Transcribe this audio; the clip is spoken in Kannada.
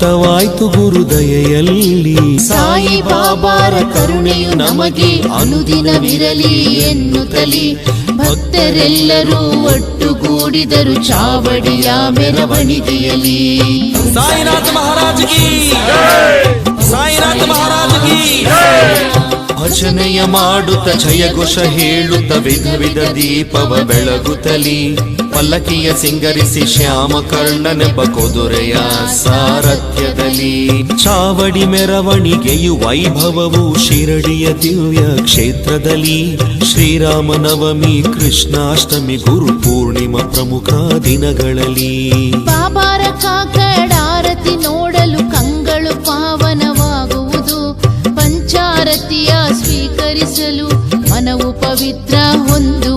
ವ್ಯಕ್ತವಾಯ್ತು ಗುರುದಯೆಯಲ್ಲಿ. ಸಾಯಿ ಬಾಬಾರ ಕರುಣೆಯು ನಮಗೆ ಅನುದಿನವಿರಲಿ ಎನ್ನುತ್ತಲಿ ಭಕ್ತರೆಲ್ಲರೂ ಒಟ್ಟುಗೂಡಿದರು ಚಾವಡಿಯ ಮೆರವಣಿಗೆಯಲ್ಲಿ. ಸಾಯಿನಾಥ ಮಹಾರಾಜ್ ಕಿ ಸಾಯಿನಾಥ ಮಹಾರಾಜ್ ಕಿ. ಭಜನೆಯ ಮಾಡುತ್ತ ಜಯಘೋಷ ಹೇಳುತ್ತ ವಿಧ ವಿಧ ದೀಪವ ಬೆಳಗುತ್ತಲಿ ಪಲ್ಲಕ್ಕಿಯ ಸಿಂಗರಿಸಿ ಶ್ಯಾಮ ಕರ್ಣನೆಂಬ ಕುದುರೆಯ ಸಾರಥ್ಯದಲ್ಲಿ. ಚಾವಡಿ ಮೆರವಣಿಗೆಯು ವೈಭವವು ಶಿರಡಿಯ ದಿವ್ಯ ಕ್ಷೇತ್ರದಲ್ಲಿ. ಶ್ರೀರಾಮನವಮಿ ಕೃಷ್ಣಾಷ್ಟಮಿ ಗುರು ಪೂರ್ಣಿಮಾ ಪ್ರಮುಖ ದಿನಗಳಲ್ಲಿ. ಬಾಬಾರ ಕಾಕಡಾರತಿ ನೋಡಲು ಕಂಗಳು ಪಾವನವಾಗುವುದು. ಪಂಚಾರತಿಯ ಸ್ವೀಕರಿಸಲು ಮನವು ಪವಿತ್ರ ಹೊಂದು